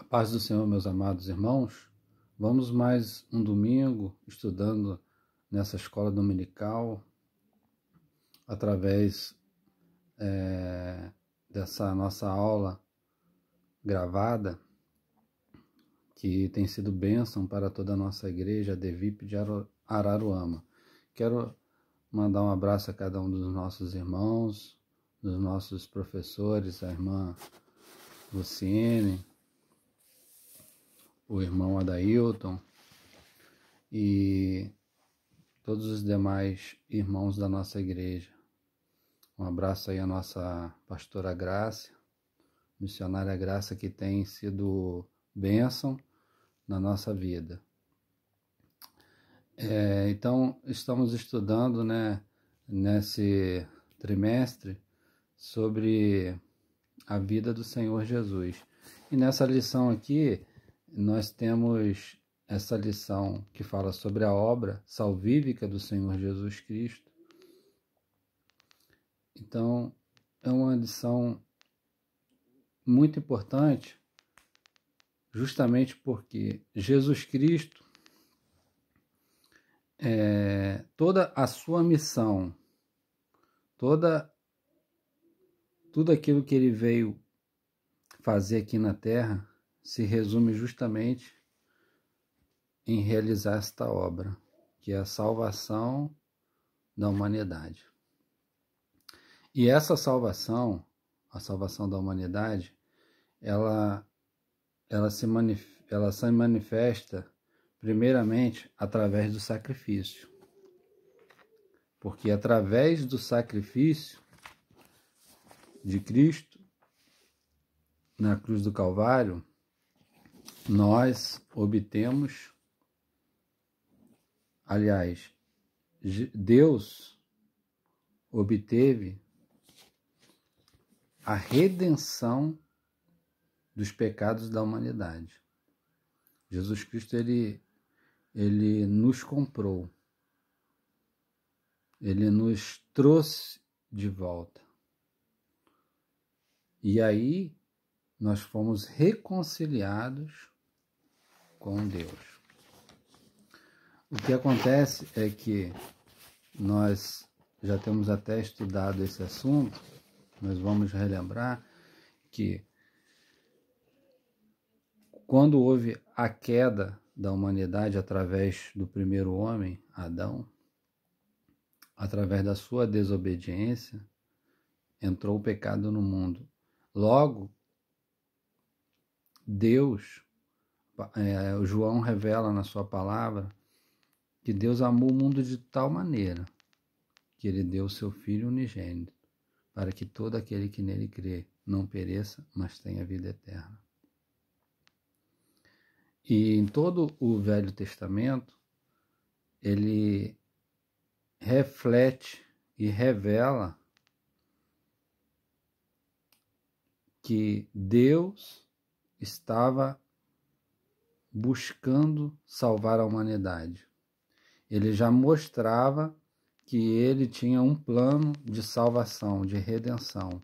Paz do Senhor, meus amados irmãos. Vamos mais um domingo estudando nessa escola dominical através dessa nossa aula gravada, que tem sido bênção para toda a nossa igreja, a DVIP de Araruama. Quero mandar um abraço a cada um dos nossos irmãos, dos nossos professores, a irmã Luciene, o irmão Adailton e todos os demais irmãos da nossa igreja. Um abraço aí à nossa pastora Grácia, missionária Grácia, que tem sido bênção na nossa vida. Então, estamos estudando, nesse trimestre sobre a vida do Senhor Jesus. E nessa lição aqui, nós temos essa lição que fala sobre a obra salvífica do Senhor Jesus Cristo. Então, é uma lição muito importante, justamente porque Jesus Cristo, toda a sua missão, tudo aquilo que ele veio fazer aqui na Terra, se resume justamente em realizar esta obra, que é a salvação da humanidade. E essa salvação, a salvação da humanidade, ela se manifesta primeiramente através do sacrifício. Porque através do sacrifício de Cristo na cruz do Calvário, nós obtemos, aliás, Deus obteve a redenção dos pecados da humanidade. Jesus Cristo, ele nos comprou, ele nos trouxe de volta. E aí nós fomos reconciliados com Deus. O que acontece é que nós já temos até estudado esse assunto, nós vamos relembrar que quando houve a queda da humanidade através do primeiro homem, Adão, através da sua desobediência, entrou o pecado no mundo. Logo, Deus, João revela na sua palavra, que Deus amou o mundo de tal maneira que ele deu o seu Filho unigênito, para que todo aquele que nele crê não pereça, mas tenha vida eterna. E em todo o Velho Testamento, ele reflete e revela que Deus estava buscando salvar a humanidade. Ele já mostrava que ele tinha um plano de salvação, de redenção.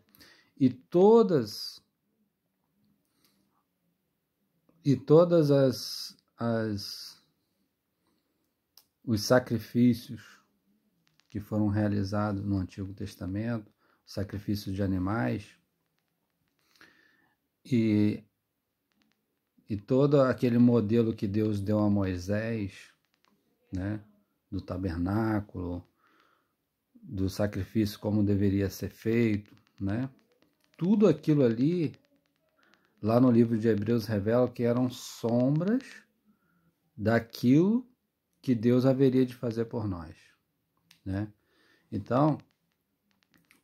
E todas os sacrifícios que foram realizados no Antigo Testamento, sacrifícios de animais, e todo aquele modelo que Deus deu a Moisés, do tabernáculo, do sacrifício como deveria ser feito, tudo aquilo ali, lá no livro de Hebreus, revela que eram sombras daquilo que Deus haveria de fazer por nós. Então,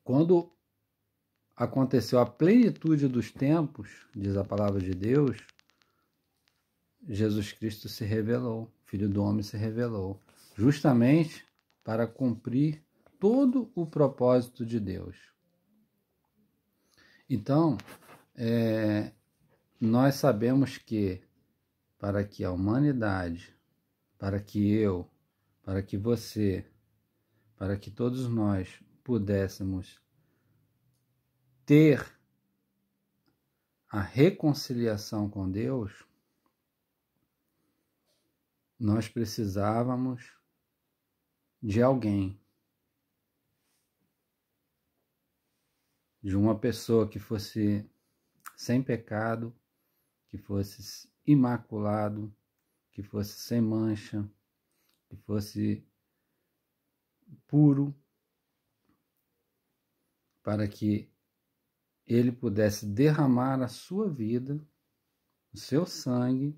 quando aconteceu a plenitude dos tempos, diz a palavra de Deus, Jesus Cristo se revelou, Filho do Homem se revelou, justamente para cumprir todo o propósito de Deus. Então, nós sabemos que para que a humanidade, para que eu, para que você, para que todos nós pudéssemos ter a reconciliação com Deus, nós precisávamos de alguém, de uma pessoa que fosse sem pecado, que fosse imaculado, que fosse sem mancha, que fosse puro, para que ele pudesse derramar a sua vida, o seu sangue,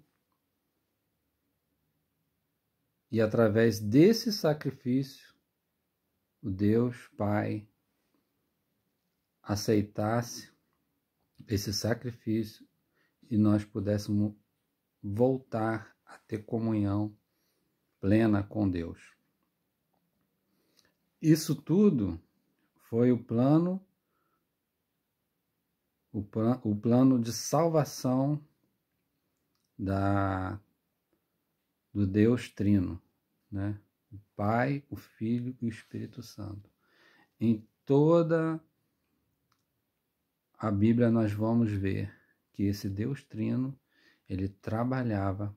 e através desse sacrifício, o Deus Pai aceitasse esse sacrifício e nós pudéssemos voltar a ter comunhão plena com Deus. Isso tudo foi o plano de salvação do Deus Trino, né? O Pai, o Filho e o Espírito Santo. Em toda a Bíblia nós vamos ver que esse Deus Trino, ele trabalhava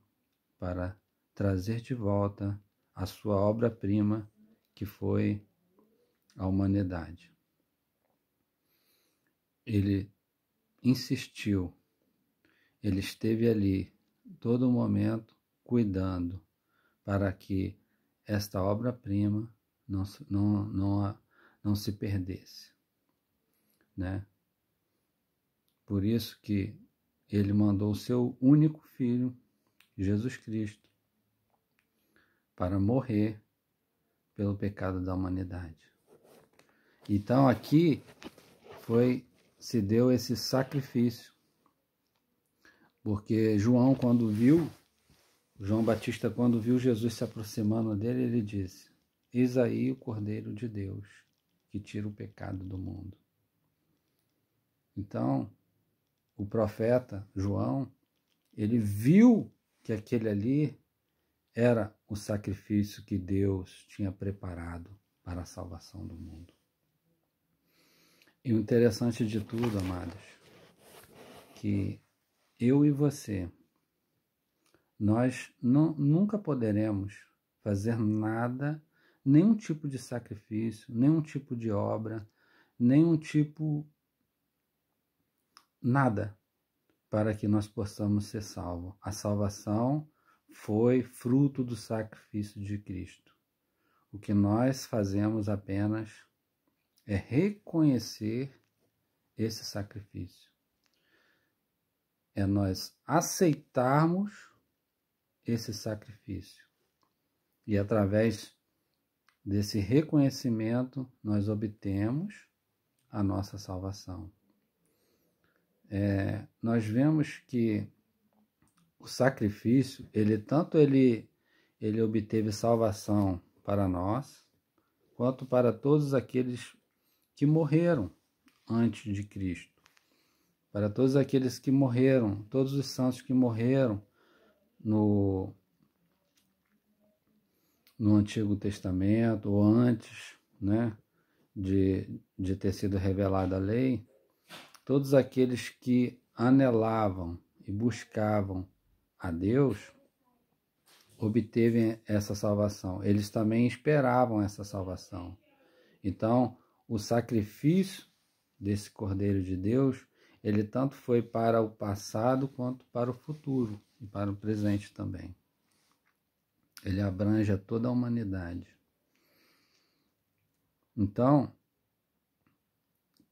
para trazer de volta a sua obra-prima, que foi a humanidade. Ele insistiu, ele esteve ali todo momento cuidando para que esta obra-prima não se perdesse, né? Por isso que ele mandou o seu único filho, Jesus Cristo, para morrer pelo pecado da humanidade. Então aqui se deu esse sacrifício, porque João Batista, quando viu Jesus se aproximando dele, ele disse: eis aí o Cordeiro de Deus, que tira o pecado do mundo. Então, o profeta João, ele viu que aquele ali era o sacrifício que Deus tinha preparado para a salvação do mundo. E o interessante de tudo, amados, que eu e você, nós nunca poderemos fazer nada, nenhum tipo de sacrifício, nenhum tipo de obra, nada, para que nós possamos ser salvos. A salvação foi fruto do sacrifício de Cristo. O que nós fazemos apenas é reconhecer esse sacrifício. É nós aceitarmos esse sacrifício. E através desse reconhecimento, nós obtemos a nossa salvação. Nós vemos que o sacrifício, ele obteve salvação para nós, quanto para todos aqueles que morreram antes de Cristo. Para todos aqueles que morreram, todos os santos que morreram no Antigo Testamento, ou antes, né, de ter sido revelada a lei, todos aqueles que anelavam e buscavam a Deus, obteve essa salvação. Eles também esperavam essa salvação. Então, o sacrifício desse Cordeiro de Deus, ele tanto foi para o passado quanto para o futuro e para o presente também. Ele abrange a toda a humanidade. Então,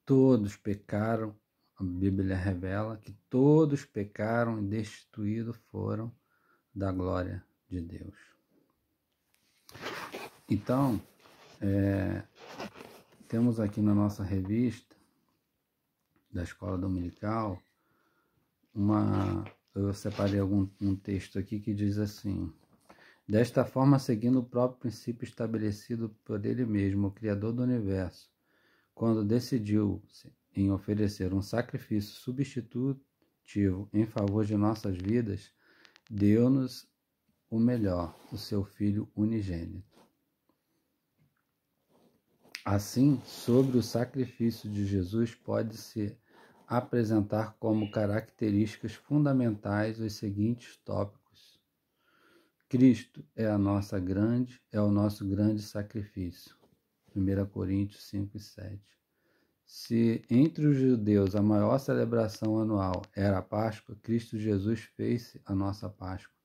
todos pecaram, a Bíblia revela que todos pecaram e destituídos foram da glória de Deus. Então, temos aqui na nossa revista da Escola Dominical, eu separei um texto aqui que diz assim: desta forma, seguindo o próprio princípio estabelecido por ele mesmo, o Criador do Universo, quando decidiu em oferecer um sacrifício substitutivo em favor de nossas vidas, deu-nos o melhor, o seu Filho unigênito. Assim, sobre o sacrifício de Jesus pode-se apresentar como características fundamentais os seguintes tópicos. Cristo é o nosso grande sacrifício. 1 Coríntios 5 e 7. Se entre os judeus a maior celebração anual era a Páscoa, Cristo Jesus fez a nossa Páscoa,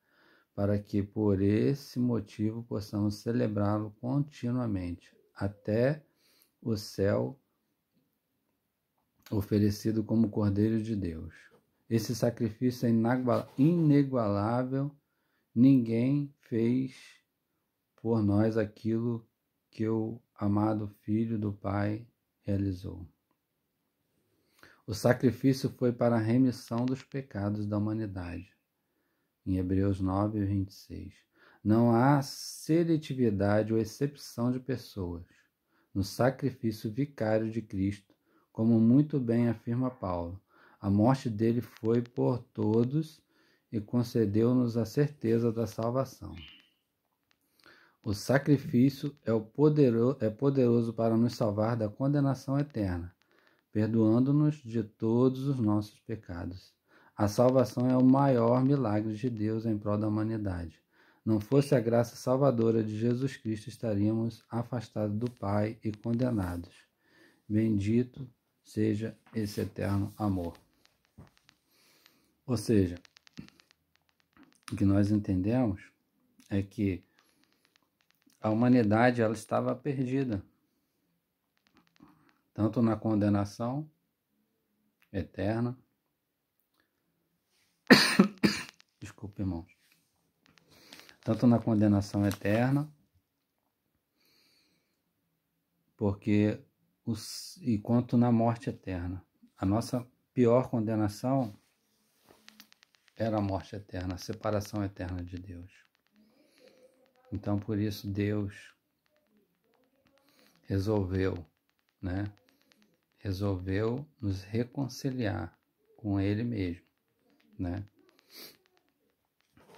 para que por esse motivo possamos celebrá-lo continuamente, até o céu oferecido como Cordeiro de Deus. Esse sacrifício é inigualável. Ninguém fez por nós aquilo que o amado Filho do Pai realizou. O sacrifício foi para a remissão dos pecados da humanidade. Em Hebreus 9, 26. Não há seletividade ou exceção de pessoas no sacrifício vicário de Cristo, como muito bem afirma Paulo. A morte dele foi por todos e concedeu-nos a certeza da salvação. O sacrifício é poderoso para nos salvar da condenação eterna, perdoando-nos de todos os nossos pecados. A salvação é o maior milagre de Deus em prol da humanidade. Não fosse a graça salvadora de Jesus Cristo, estaríamos afastados do Pai e condenados. Bendito seja esse eterno amor. Ou seja, o que nós entendemos é que a humanidade ela estava perdida, tanto na condenação eterna. Desculpe, irmãos. Tanto na condenação eterna, e quanto na morte eterna. A nossa pior condenação era a morte eterna, a separação eterna de Deus. Então, por isso, Deus resolveu nos reconciliar com Ele mesmo,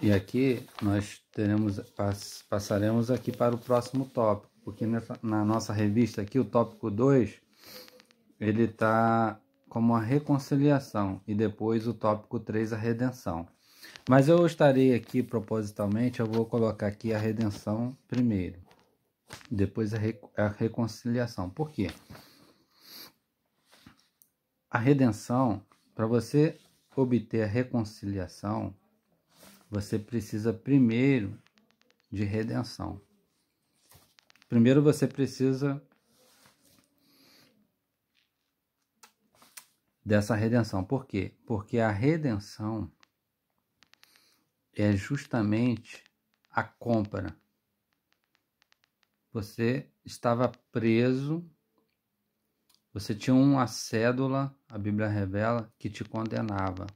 E aqui nós passaremos aqui para o próximo tópico, porque na nossa revista aqui, o tópico 2, ele está como a reconciliação, e depois o tópico 3, a redenção. Mas eu estarei aqui, propositalmente, eu vou colocar aqui a redenção primeiro, depois a reconciliação. Por quê? A redenção, para você obter a reconciliação, você precisa primeiro de redenção. Primeiro você precisa dessa redenção. Por quê? Porque a redenção é justamente a compra. Você estava preso, você tinha uma cédula, a Bíblia revela, que te condenava.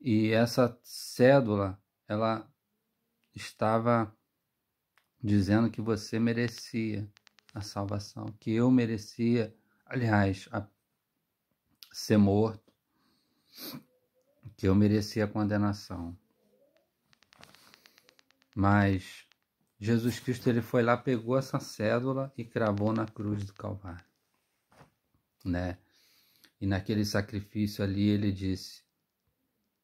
E essa cédula, ela estava dizendo que você merecia a salvação, que eu merecia, aliás, ser morto, que eu merecia a condenação. Mas Jesus Cristo, ele foi lá, pegou essa cédula e cravou na cruz do Calvário, E naquele sacrifício ali ele disse: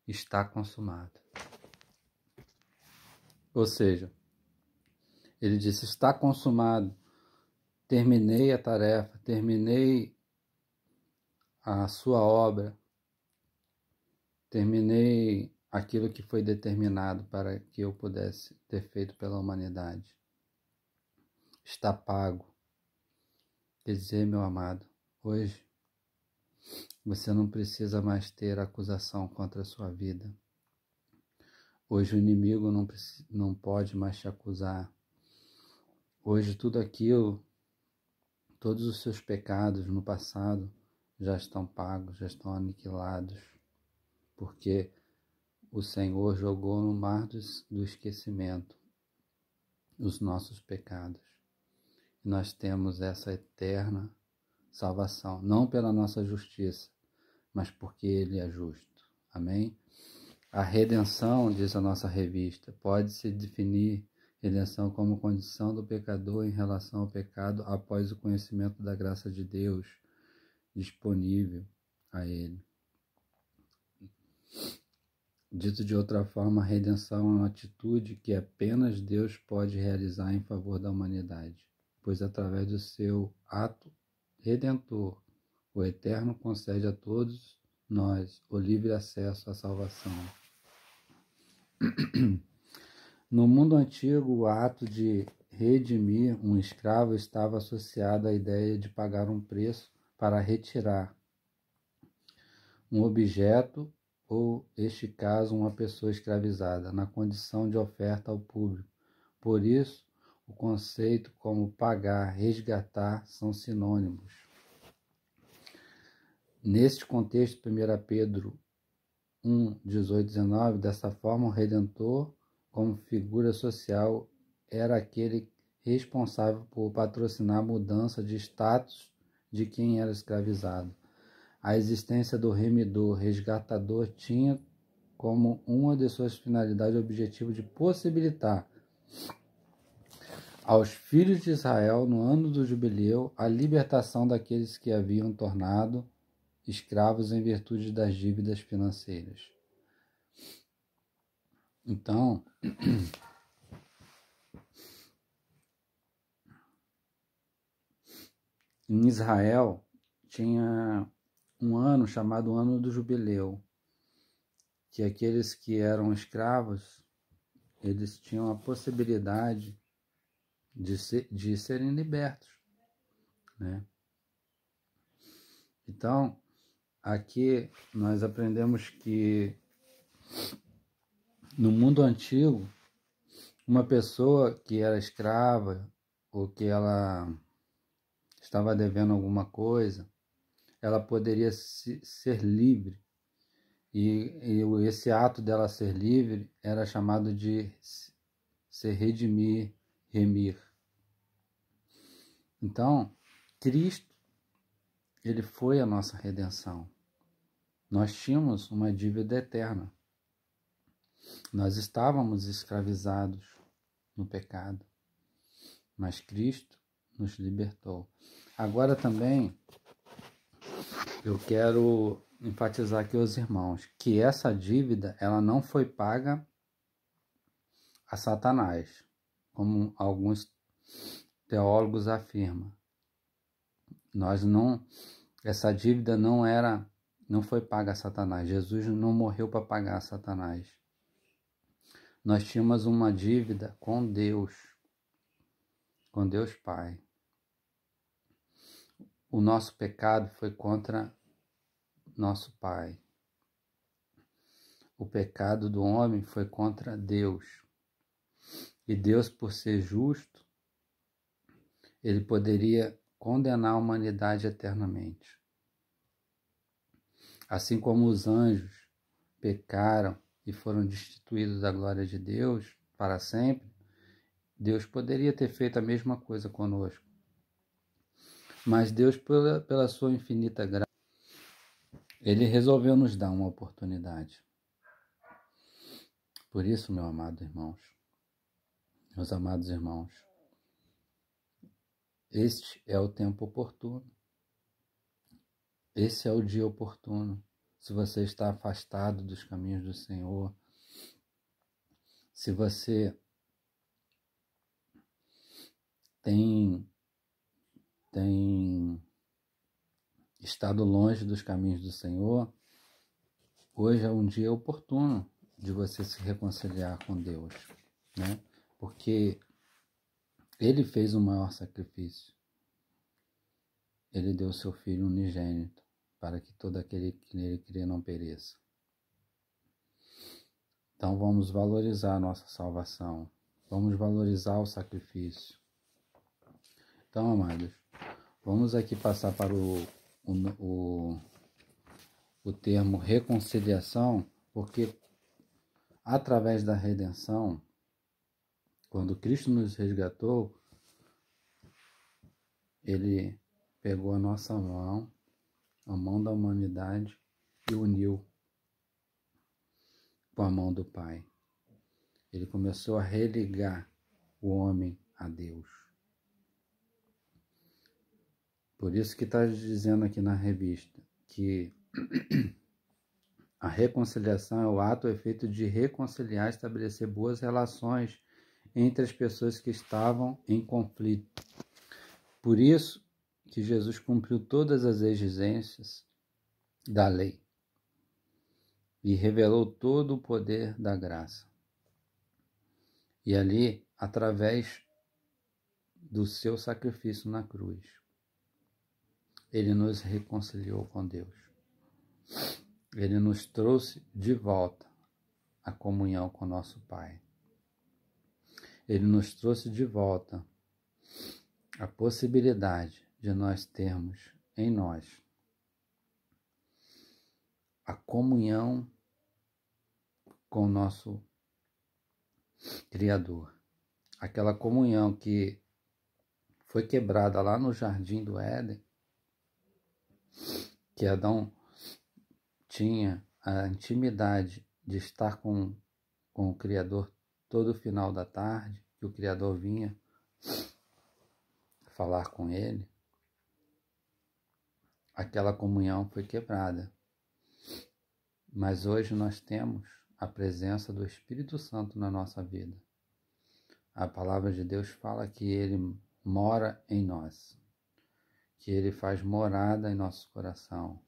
está consumado. Ou seja, ele disse: está consumado, terminei a tarefa, terminei a sua obra, terminei aquilo que foi determinado para que eu pudesse ter feito pela humanidade. Está pago. Quer dizer, meu amado, hoje você não precisa mais ter acusação contra a sua vida. Hoje o inimigo não pode mais te acusar. Hoje tudo aquilo, todos os seus pecados no passado já estão pagos, já estão aniquilados, porque o Senhor jogou no mar do esquecimento os nossos pecados. E nós temos essa eterna salvação, não pela nossa justiça, mas porque Ele é justo. Amém? A redenção, diz a nossa revista, pode-se definir redenção como condição do pecador em relação ao pecado após o conhecimento da graça de Deus disponível a Ele. Dito de outra forma, a redenção é uma atitude que apenas Deus pode realizar em favor da humanidade, pois através do seu ato redentor, o Eterno concede a todos nós o livre acesso à salvação. No mundo antigo, o ato de redimir um escravo estava associado à ideia de pagar um preço para retirar um objeto ou, neste caso, uma pessoa escravizada, na condição de oferta ao público. Por isso, o conceito como pagar, resgatar são sinônimos. Neste contexto, 1 Pedro 1, 18, 19, dessa forma, o Redentor, como figura social, era aquele responsável por patrocinar a mudança de status de quem era escravizado. A existência do remidor, resgatador, tinha como uma de suas finalidades o objetivo de possibilitar aos filhos de Israel, no ano do jubileu, a libertação daqueles que haviam tornado escravos em virtude das dívidas financeiras. Então, em Israel, tinha um ano chamado Ano do Jubileu, que aqueles que eram escravos, eles tinham a possibilidade de serem libertos, né? Então, aqui nós aprendemos que no mundo antigo, uma pessoa que era escrava ou que ela estava devendo alguma coisa, ela poderia ser livre. E esse ato dela ser livre era chamado de se redimir, remir. Então, Cristo, ele foi a nossa redenção. Nós tínhamos uma dívida eterna. Nós estávamos escravizados no pecado, mas Cristo nos libertou. Agora também eu quero enfatizar aqui aos irmãos que essa dívida ela não foi paga a Satanás, como alguns teólogos afirmam. Essa dívida não foi paga a Satanás. Jesus não morreu para pagar a Satanás. Nós tínhamos uma dívida com Deus Pai. O nosso pecado foi contra nosso Pai. O pecado do homem foi contra Deus. E Deus, por ser justo, ele poderia condenar a humanidade eternamente. Assim como os anjos pecaram e foram destituídos da glória de Deus para sempre, Deus poderia ter feito a mesma coisa conosco. Mas Deus, pela sua infinita graça, ele resolveu nos dar uma oportunidade. Por isso, meus amados irmãos, este é o tempo oportuno. Esse é o dia oportuno. Se você está afastado dos caminhos do Senhor, se você tem estado longe dos caminhos do Senhor, hoje é um dia oportuno de você se reconciliar com Deus, né? Porque Ele fez o maior sacrifício. Ele deu seu Filho unigênito para que todo aquele que nele crê não pereça. Então vamos valorizar a nossa salvação. Vamos valorizar o sacrifício. Então, amados, vamos aqui passar para o termo reconciliação, porque através da redenção, quando Cristo nos resgatou, Ele pegou a nossa mão, a mão da humanidade, e uniu com a mão do Pai. Ele começou a religar o homem a Deus. Por isso que está dizendo aqui na revista que a reconciliação é o ato ou efeito de reconciliar, estabelecer boas relações entre as pessoas que estavam em conflito. Por isso que Jesus cumpriu todas as exigências da lei e revelou todo o poder da graça. E ali, através do seu sacrifício na cruz, ele nos reconciliou com Deus. Ele nos trouxe de volta a comunhão com nosso Pai. Ele nos trouxe de volta a possibilidade de nós termos em nós a comunhão com o nosso Criador. Aquela comunhão que foi quebrada lá no Jardim do Éden, que Adão tinha a intimidade de estar com o Criador todo final da tarde, que o Criador vinha falar com ele. Aquela comunhão foi quebrada. Mas hoje nós temos a presença do Espírito Santo na nossa vida. A palavra de Deus fala que ele mora em nós, que ele faz morada em nosso coração,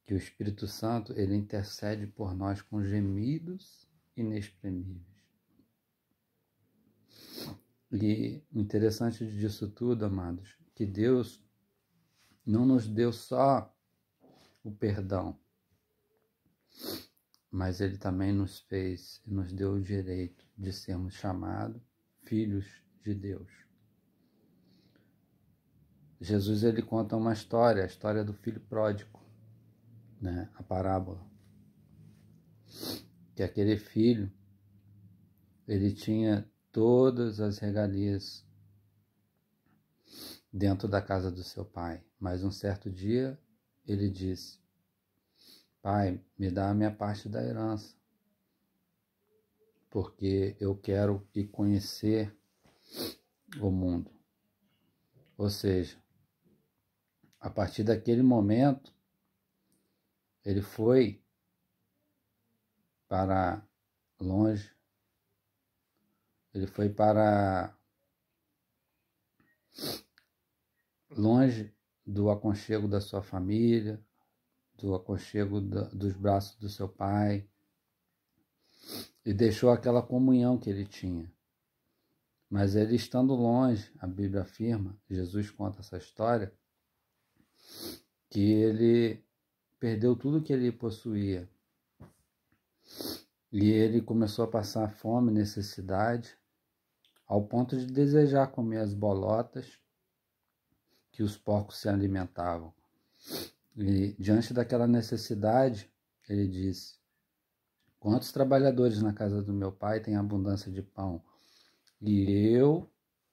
que o Espírito Santo ele intercede por nós com gemidos inexprimíveis. E o interessante disso tudo, amados, que Deus não nos deu só o perdão, mas ele também nos fez e nos deu o direito de sermos chamados filhos de Deus. Jesus ele conta uma história, a história do filho pródigo, né? A parábola. Que aquele filho, ele tinha todas as regalias dentro da casa do seu pai. Mas um certo dia ele disse: Pai, me dá a minha parte da herança, porque eu quero ir conhecer o mundo. Ou seja, a partir daquele momento, ele foi para longe, ele foi para longe do aconchego da sua família, do aconchego dos braços do seu pai, e deixou aquela comunhão que ele tinha. Mas ele estando longe, a Bíblia afirma, Jesus conta essa história, que ele perdeu tudo que ele possuía. E ele começou a passar fome, necessidade, ao ponto de desejar comer as bolotas que os porcos se alimentavam. E diante daquela necessidade, ele disse: quantos trabalhadores na casa do meu pai têm abundância de pão, e eu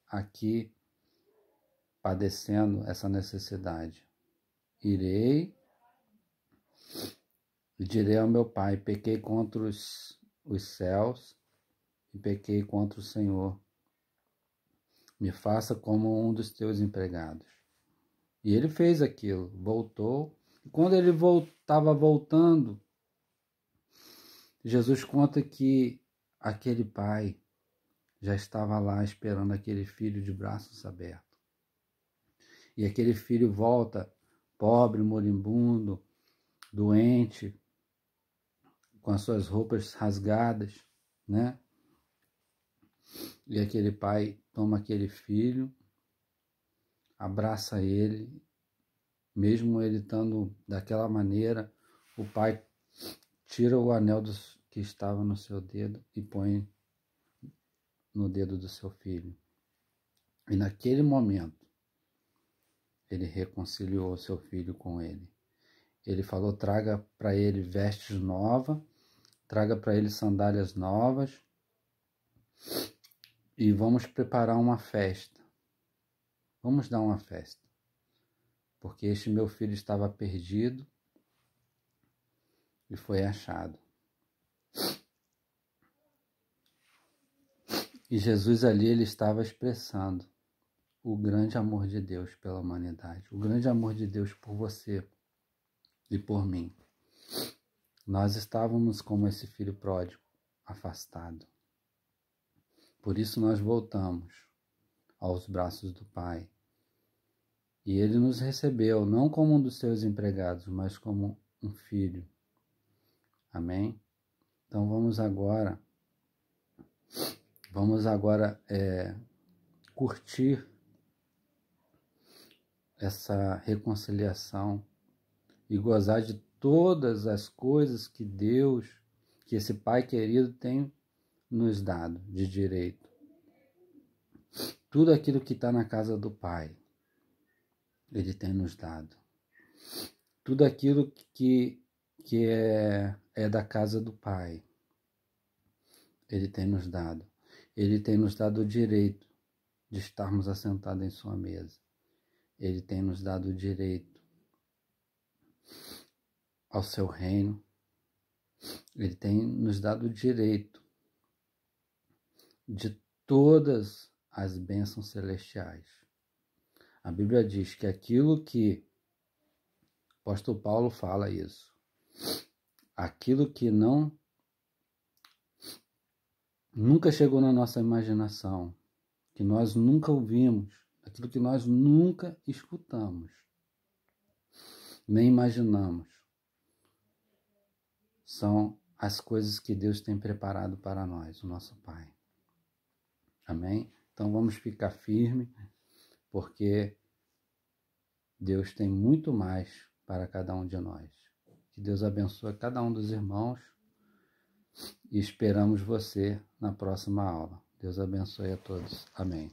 aqui padecendo essa necessidade? Irei e direi ao meu pai: pequei contra os céus e pequei contra o Senhor. Me faça como um dos teus empregados. E ele fez aquilo, voltou. E quando ele estava voltando, Jesus conta que aquele pai já estava lá esperando aquele filho de braços abertos. E aquele filho volta pobre, moribundo, doente, com as suas roupas rasgadas, né? E aquele pai toma aquele filho, abraça ele, mesmo ele estando daquela maneira, o pai tira o anel que estava no seu dedo e põe no dedo do seu filho. E naquele momento, ele reconciliou seu filho com ele. Ele falou: traga para ele vestes novas, traga para ele sandálias novas e vamos preparar uma festa. Vamos dar uma festa. Porque este meu filho estava perdido e foi achado. E Jesus ali, ele estava expressando o grande amor de Deus pela humanidade, o grande amor de Deus por você e por mim. Nós estávamos como esse filho pródigo, afastado. Por isso nós voltamos aos braços do Pai. E Ele nos recebeu, não como um dos seus empregados, mas como um filho. Amém? Então vamos agora curtir essa reconciliação e gozar de todas as coisas que Deus, que esse Pai querido tem nos dado de direito. Tudo aquilo que está na casa do Pai, Ele tem nos dado. Tudo aquilo que é da casa do Pai, Ele tem nos dado. Ele tem nos dado o direito de estarmos assentados em sua mesa. Ele tem nos dado o direito ao seu reino. Ele tem nos dado o direito de todas as bênçãos celestiais. A Bíblia diz que aquilo que o apóstolo Paulo fala isso, aquilo que nunca chegou na nossa imaginação, que nós nunca ouvimos, aquilo que nós nunca escutamos, nem imaginamos, são as coisas que Deus tem preparado para nós, o nosso Pai. Amém? Então vamos ficar firmes, porque Deus tem muito mais para cada um de nós. Que Deus abençoe cada um dos irmãos e esperamos você na próxima aula. Deus abençoe a todos. Amém.